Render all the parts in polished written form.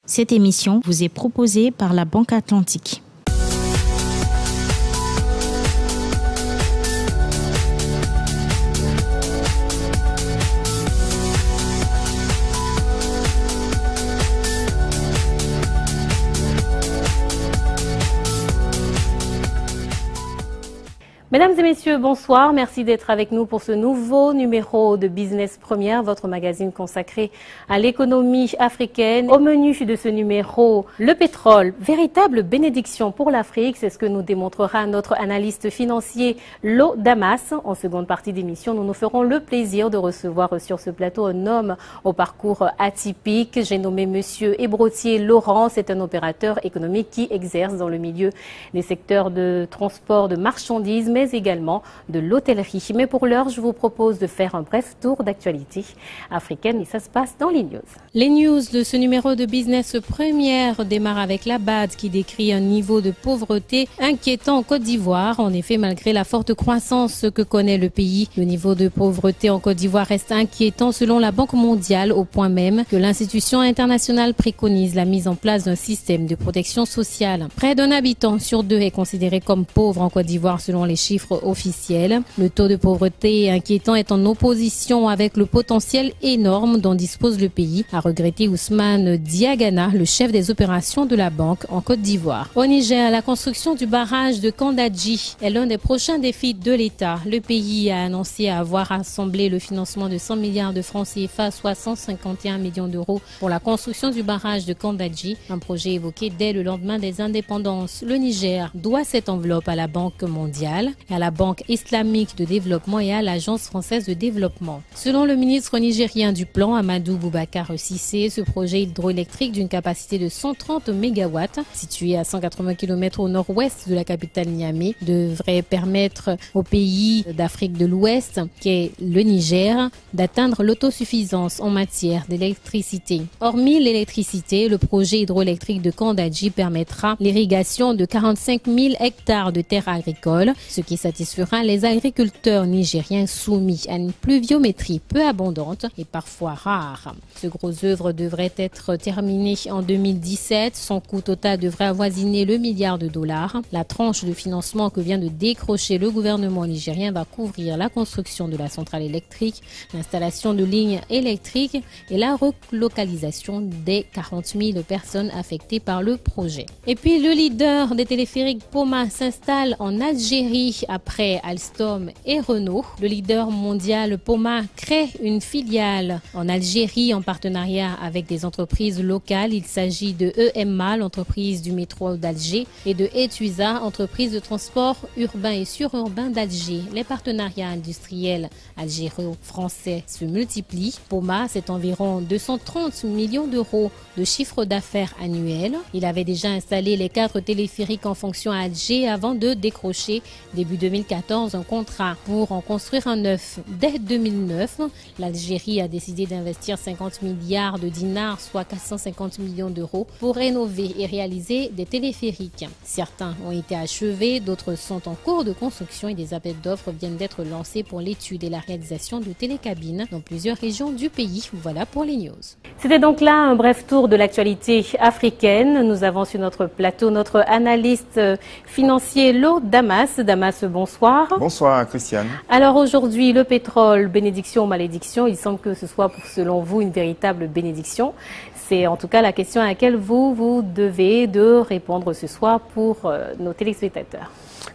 Cette émission vous est proposée par la Banque Atlantique. Mesdames et messieurs, bonsoir. Merci d'être avec nous pour ce nouveau numéro de Business Première, votre magazine consacré à l'économie africaine. Au menu de ce numéro, le pétrole, véritable bénédiction pour l'Afrique. C'est ce que nous démontrera notre analyste financier Lo Damas. En seconde partie d'émission, nous nous ferons le plaisir de recevoir sur ce plateau un homme au parcours atypique. J'ai nommé Monsieur Ebrotier Laurent. C'est un opérateur économique qui exerce dans le milieu des secteurs de transport de marchandises, mais également de l'hôtellerie. Mais pour l'heure, je vous propose de faire un bref tour d'actualité africaine et ça se passe dans les news. Les news de ce numéro de Business Première démarrent avec la BAD qui décrit un niveau de pauvreté inquiétant en Côte d'Ivoire. En effet, malgré la forte croissance que connaît le pays, le niveau de pauvreté en Côte d'Ivoire reste inquiétant selon la Banque mondiale, au point même que l'institution internationale préconise la mise en place d'un système de protection sociale. Près d'un habitant sur deux est considéré comme pauvre en Côte d'Ivoire selon les chiffres officiels. Le taux de pauvreté inquiétant est en opposition avec le potentiel énorme dont dispose le pays, a regretté Ousmane Diagana, le chef des opérations de la banque en Côte d'Ivoire. Au Niger, la construction du barrage de Kandadji est l'un des prochains défis de l'État. Le pays a annoncé avoir rassemblé le financement de 100 milliards de francs CFA, soit 151 millions d'euros pour la construction du barrage de Kandadji, un projet évoqué dès le lendemain des indépendances. Le Niger doit cette enveloppe à la Banque mondiale, à la Banque islamique de développement et à l'Agence française de développement. Selon le ministre nigérien du plan, Amadou Boubacar Cissé, ce projet hydroélectrique d'une capacité de 130 MW, situé à 180 km au nord-ouest de la capitale Niamey, devrait permettre au pays d'Afrique de l'Ouest, qu'est le Niger, d'atteindre l'autosuffisance en matière d'électricité. Hormis l'électricité, le projet hydroélectrique de Kandadji permettra l'irrigation de 45 000 hectares de terres agricoles, ce qui satisfera les agriculteurs nigériens soumis à une pluviométrie peu abondante et parfois rare. Ce gros œuvre devrait être terminé en 2017. Son coût total devrait avoisiner le milliard de dollars. La tranche de financement que vient de décrocher le gouvernement nigérien va couvrir la construction de la centrale électrique, l'installation de lignes électriques et la relocalisation des 40 000 personnes affectées par le projet. Et puis le leader des téléphériques Poma s'installe en Algérie après Alstom et Renault. Le leader mondial Poma crée une filiale en Algérie en partenariat avec des entreprises locales. Il s'agit de EMA, l'entreprise du métro d'Alger, et de Etuisa, entreprise de transport urbain et sururbain d'Alger. Les partenariats industriels algéro-français se multiplient. Poma, c'est environ 230 millions d'euros de chiffre d'affaires annuel. Il avait déjà installé les 4 téléphériques en fonction à Alger avant de décrocher début 2014 un contrat pour en construire un neuf. Dès 2009, l'Algérie a décidé d'investir 50 milliards de dinars, soit 450 millions d'euros, pour rénover et réaliser des téléphériques. Certains ont été achevés, d'autres sont en cours de construction et des appels d'offres viennent d'être lancés pour l'étude et la réalisation de télécabines dans plusieurs régions du pays. Voilà pour les news. C'était donc là un bref tour de l'actualité africaine. Nous avons sur notre plateau notre analyste financier Lo Damas. Damas, bonsoir. Bonsoir Christiane. Alors aujourd'hui, le pétrole, bénédiction ou malédiction, il semble que ce soit selon vous une véritable bénédiction. C'est en tout cas la question à laquelle vous devez de répondre ce soir pour nos téléspectateurs.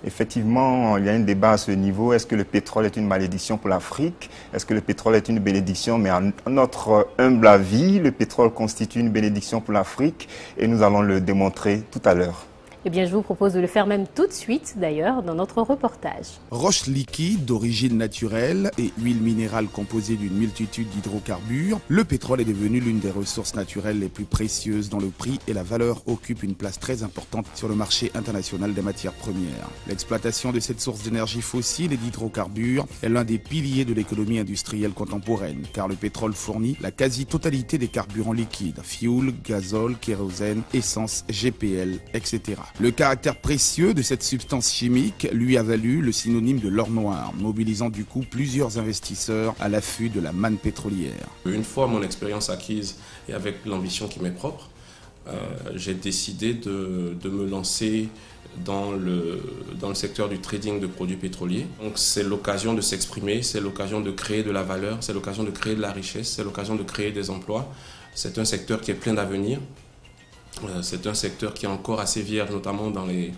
Effectivement, il y a un débat à ce niveau. Est-ce que le pétrole est une malédiction pour l'Afrique? Est-ce que le pétrole est une bénédiction? Mais à notre humble avis, le pétrole constitue une bénédiction pour l'Afrique et nous allons le démontrer tout à l'heure. Eh bien, je vous propose de le faire même tout de suite, d'ailleurs, dans notre reportage. Roches liquides d'origine naturelle et huile minérale composée d'une multitude d'hydrocarbures, le pétrole est devenu l'une des ressources naturelles les plus précieuses dont le prix et la valeur occupent une place très importante sur le marché international des matières premières. L'exploitation de cette source d'énergie fossile et d'hydrocarbures est l'un des piliers de l'économie industrielle contemporaine, car le pétrole fournit la quasi-totalité des carburants liquides, fuel, gazole, kérosène, essence, GPL, etc. Le caractère précieux de cette substance chimique lui a valu le synonyme de l'or noir, mobilisant du coup plusieurs investisseurs à l'affût de la manne pétrolière. Une fois mon expérience acquise et avec l'ambition qui m'est propre, j'ai décidé de me lancer dans le secteur du trading de produits pétroliers. Donc c'est l'occasion de s'exprimer, c'est l'occasion de créer de la valeur, c'est l'occasion de créer de la richesse, c'est l'occasion de créer des emplois. C'est un secteur qui est plein d'avenir. C'est un secteur qui est encore assez vierge, notamment dans les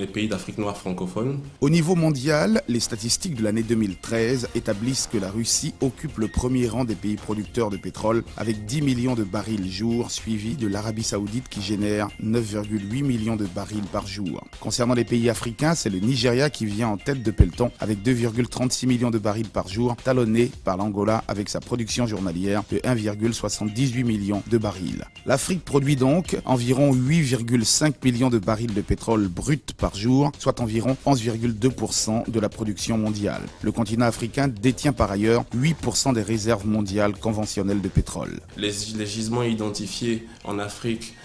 pays d'Afrique noire francophone. Au niveau mondial, les statistiques de l'année 2013 établissent que la Russie occupe le premier rang des pays producteurs de pétrole avec 10 millions de barils jour, suivi de l'Arabie Saoudite qui génère 9,8 millions de barils par jour. Concernant les pays africains, c'est le Nigeria qui vient en tête de peloton avec 2,36 millions de barils par jour, talonné par l'Angola avec sa production journalière de 1,78 millions de barils. L'Afrique produit donc environ 8,5 millions de barils de pétrole brut par jour, soit environ 11,2% de la production mondiale. Le continent africain détient par ailleurs 8% des réserves mondiales conventionnelles de pétrole. Les gisements identifiés en Afrique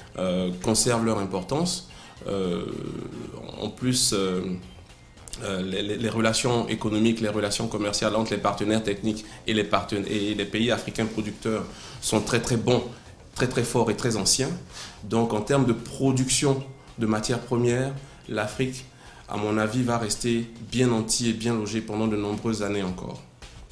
conservent leur importance. En plus, les relations économiques, les relations commerciales entre les partenaires techniques et les pays africains producteurs sont très très bons, très forts et très anciens. Donc en termes de production de matières premières, l'Afrique, à mon avis, va rester bien nantie et bien logée pendant de nombreuses années encore.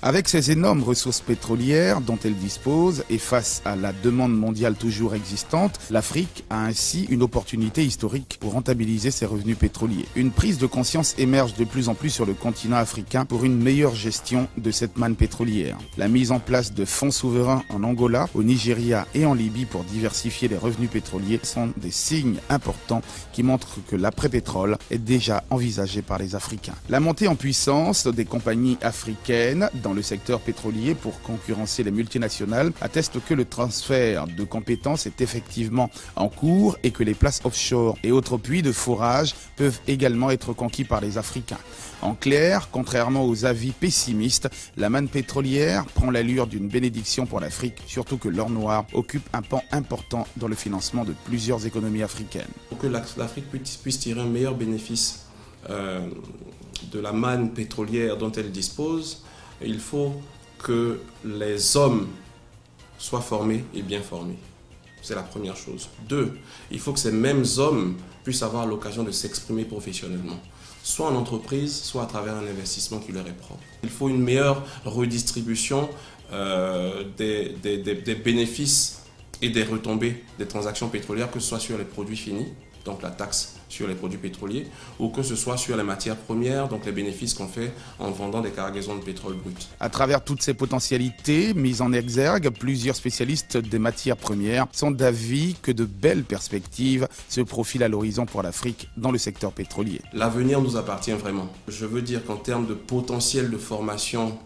Avec ces énormes ressources pétrolières dont elle dispose et face à la demande mondiale toujours existante, l'Afrique a ainsi une opportunité historique pour rentabiliser ses revenus pétroliers. Une prise de conscience émerge de plus en plus sur le continent africain pour une meilleure gestion de cette manne pétrolière. La mise en place de fonds souverains en Angola, au Nigeria et en Libye pour diversifier les revenus pétroliers sont des signes importants qui montrent que l'après-pétrole est déjà envisagé par les Africains. La montée en puissance des compagnies africaines dans le secteur pétrolier pour concurrencer les multinationales atteste que le transfert de compétences est effectivement en cours et que les places offshore et autres puits de forage peuvent également être conquis par les Africains. En clair, contrairement aux avis pessimistes, la manne pétrolière prend l'allure d'une bénédiction pour l'Afrique, surtout que l'or noir occupe un pan important dans le financement de plusieurs économies africaines. Pour que l'Afrique puisse tirer un meilleur bénéfice de la manne pétrolière dont elle dispose, il faut que les hommes soient formés et bien formés. C'est la première chose. 2, il faut que ces mêmes hommes puissent avoir l'occasion de s'exprimer professionnellement, soit en entreprise, soit à travers un investissement qui leur est propre. Il faut une meilleure redistribution des bénéfices et des retombées des transactions pétrolières, que ce soit sur les produits finis, donc la taxe sur les produits pétroliers, ou que ce soit sur les matières premières, donc les bénéfices qu'on fait en vendant des cargaisons de pétrole brut. À travers toutes ces potentialités mises en exergue, plusieurs spécialistes des matières premières sont d'avis que de belles perspectives se profilent à l'horizon pour l'Afrique dans le secteur pétrolier. L'avenir nous appartient vraiment. Je veux dire qu'en termes de potentiel de formation,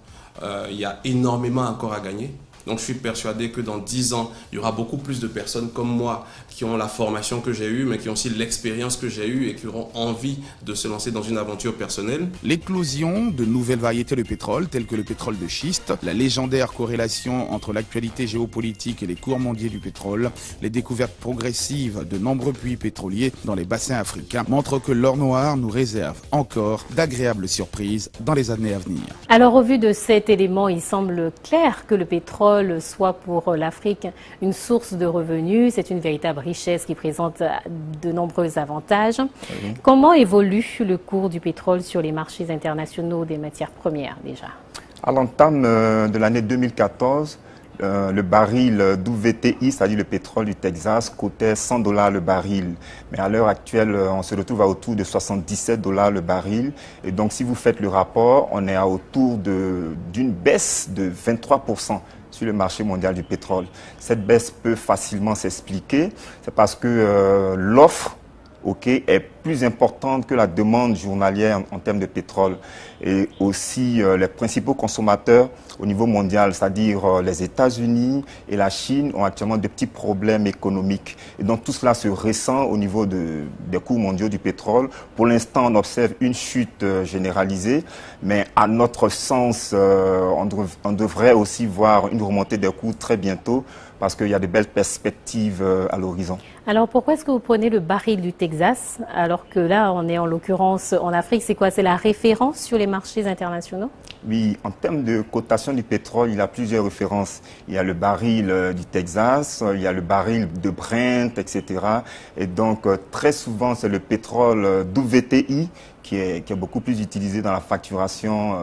il y a énormément encore à gagner. Donc je suis persuadé que dans 10 ans, il y aura beaucoup plus de personnes comme moi qui ont la formation que j'ai eue, mais qui ont aussi l'expérience que j'ai eue et qui auront envie de se lancer dans une aventure personnelle. L'éclosion de nouvelles variétés de pétrole, telles que le pétrole de schiste, la légendaire corrélation entre l'actualité géopolitique et les cours mondiaux du pétrole, les découvertes progressives de nombreux puits pétroliers dans les bassins africains montrent que l'or noir nous réserve encore d'agréables surprises dans les années à venir. Alors au vu de cet élément, il semble clair que le pétrole soit pour l'Afrique une source de revenus. C'est une véritable richesse qui présente de nombreux avantages. Oui. Comment évolue le cours du pétrole sur les marchés internationaux des matières premières déjà? À l'entame de l'année 2014, le baril WTI, c'est-à-dire le pétrole du Texas, cotait $100 le baril. Mais à l'heure actuelle, on se retrouve à autour de $77 le baril. Et donc, si vous faites le rapport, on est à autour d'une baisse de 23% sur le marché mondial du pétrole. Cette baisse peut facilement s'expliquer. C'est parce que l'offre est plus importante que la demande journalière en termes de pétrole. Et aussi, les principaux consommateurs au niveau mondial, c'est-à-dire les États-Unis et la Chine, ont actuellement de petits problèmes économiques. Et donc, tout cela se ressent au niveau des cours mondiaux du pétrole. Pour l'instant, on observe une chute généralisée, mais à notre sens, on devrait aussi voir une remontée des cours très bientôt, parce qu'il y a de belles perspectives à l'horizon. Alors pourquoi est-ce que vous prenez le baril du Texas alors que là on est en l'occurrence en Afrique? C'est quoi? C'est la référence sur les marchés internationaux? Oui, en termes de cotation du pétrole, il y a plusieurs références. Il y a le baril du Texas, il y a le baril de Brent, etc. Et donc très souvent c'est le pétrole WTI qui est beaucoup plus utilisé dans la facturation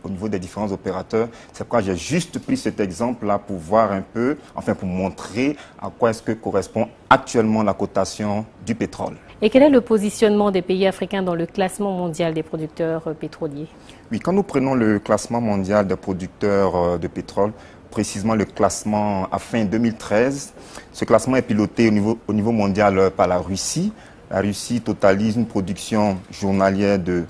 au niveau des différents opérateurs. C'est pourquoi j'ai juste pris cet exemple-là pour voir un peu, enfin pour montrer à quoi est-ce que correspond actuellement la cotation du pétrole. Et quel est le positionnement des pays africains dans le classement mondial des producteurs pétroliers? Oui, quand nous prenons le classement mondial des producteurs de pétrole, précisément le classement à fin 2013, ce classement est piloté au niveau mondial par la Russie. La Russie totalise une production journalière de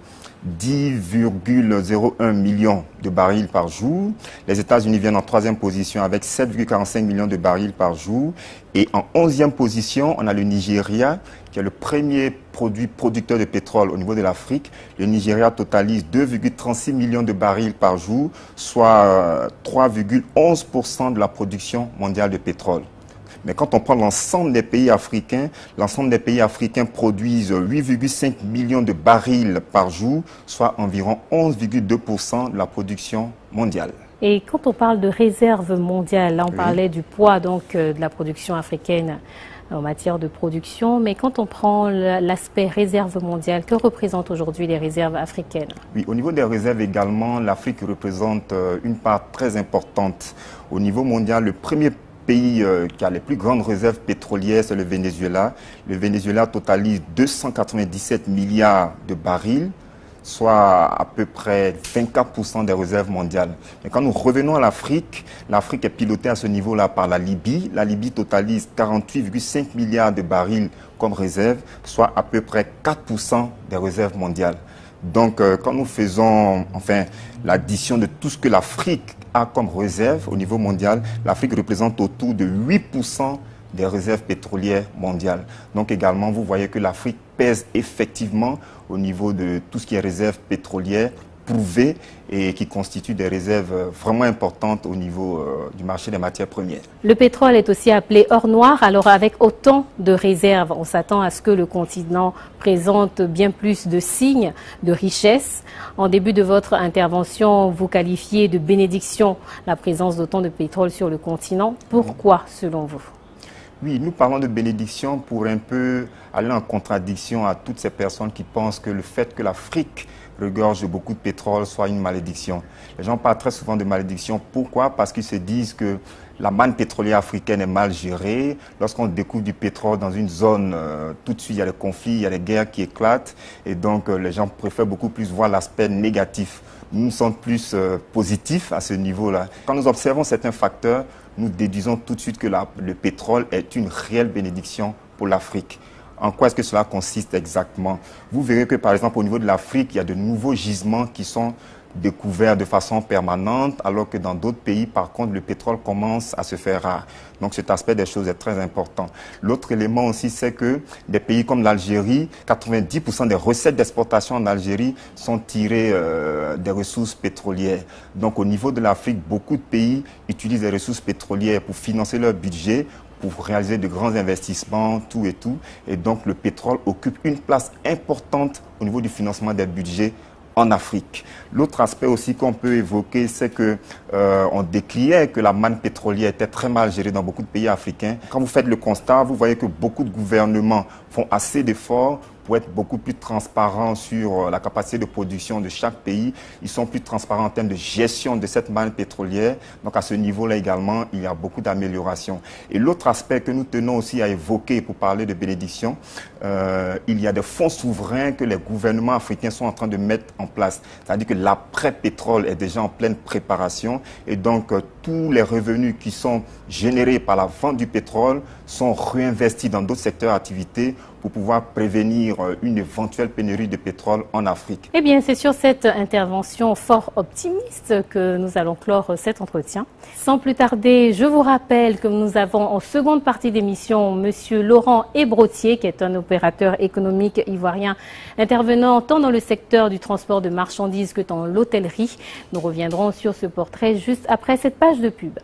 10,01 millions de barils par jour. Les États-Unis viennent en troisième position avec 7,45 millions de barils par jour. Et en 11e position, on a le Nigeria, qui est le premier producteur de pétrole au niveau de l'Afrique. Le Nigeria totalise 2,36 millions de barils par jour, soit 3,11% de la production mondiale de pétrole. Mais quand on prend l'ensemble des pays africains produisent 8,5 millions de barils par jour, soit environ 11,2% de la production mondiale. Et quand on parle de réserve mondiale, là on parlait du poids donc de la production africaine en matière de production, mais quand on prend l'aspect réserve mondiale, que représentent aujourd'hui les réserves africaines? Oui, au niveau des réserves également, l'Afrique représente une part très importante. Au niveau mondial, le premier pays qui a les plus grandes réserves pétrolières, c'est le Venezuela. Le Venezuela totalise 297 milliards de barils, soit à peu près 24% des réserves mondiales. Mais quand nous revenons à l'Afrique, l'Afrique est pilotée à ce niveau-là par la Libye. La Libye totalise 48,5 milliards de barils comme réserve, soit à peu près 4% des réserves mondiales. Donc, quand nous faisons l'addition de tout ce que l'Afrique a comme réserve au niveau mondial, l'Afrique représente autour de 8% des réserves pétrolières mondiales. Donc également, vous voyez que l'Afrique pèse effectivement au niveau de tout ce qui est réserves pétrolières prouvées et qui constituent des réserves vraiment importantes au niveau du marché des matières premières. Le pétrole est aussi appelé or noir. Alors avec autant de réserves, on s'attend à ce que le continent présente bien plus de signes de richesse. En début de votre intervention, vous qualifiez de bénédiction la présence d'autant de pétrole sur le continent. Pourquoi, selon vous? Oui, nous parlons de bénédiction pour un peu aller en contradiction à toutes ces personnes qui pensent que le fait que l'Afrique regorge de beaucoup de pétrole soit une malédiction. Les gens parlent très souvent de malédiction. Pourquoi? Parce qu'ils se disent que la manne pétrolière africaine est mal gérée. Lorsqu'on découvre du pétrole dans une zone, tout de suite il y a des conflits, il y a des guerres qui éclatent. Et donc les gens préfèrent beaucoup plus voir l'aspect négatif. Nous sommes plus positifs à ce niveau-là. Quand nous observons certains facteurs, nous déduisons tout de suite que le pétrole est une réelle bénédiction pour l'Afrique. En quoi est-ce que cela consiste exactement? Vous verrez que par exemple au niveau de l'Afrique, il y a de nouveaux gisements qui sont découverts de façon permanente, alors que dans d'autres pays, par contre, le pétrole commence à se faire rare. Donc cet aspect des choses est très important. L'autre élément aussi, c'est que des pays comme l'Algérie, 90% des recettes d'exportation en Algérie sont tirées des ressources pétrolières. Donc au niveau de l'Afrique, beaucoup de pays utilisent les ressources pétrolières pour financer leur budget, pour réaliser de grands investissements, tout et tout. Et donc le pétrole occupe une place importante au niveau du financement des budgets en Afrique. L'autre aspect aussi qu'on peut évoquer, c'est que on décriait que la manne pétrolière était très mal gérée dans beaucoup de pays africains. Quand vous faites le constat, vous voyez que beaucoup de gouvernements font assez d'efforts pour être beaucoup plus transparents sur la capacité de production de chaque pays. Ils sont plus transparents en termes de gestion de cette manne pétrolière. Donc à ce niveau-là également, il y a beaucoup d'améliorations. Et l'autre aspect que nous tenons aussi à évoquer pour parler de bénédiction, il y a des fonds souverains que les gouvernements africains sont en train de mettre en place. C'est-à-dire que l'après-pétrole est déjà en pleine préparation et donc tous les revenus qui sont générés par la vente du pétrole sont réinvestis dans d'autres secteurs d'activité pour pouvoir prévenir une éventuelle pénurie de pétrole en Afrique. Eh bien, c'est sur cette intervention fort optimiste que nous allons clore cet entretien. Sans plus tarder, je vous rappelle que nous avons en seconde partie d'émission Monsieur Laurent Ebrotier, qui est un opérateur économique ivoirien intervenant tant dans le secteur du transport de marchandises que dans l'hôtellerie. Nous reviendrons sur ce portrait juste après cette page de pub.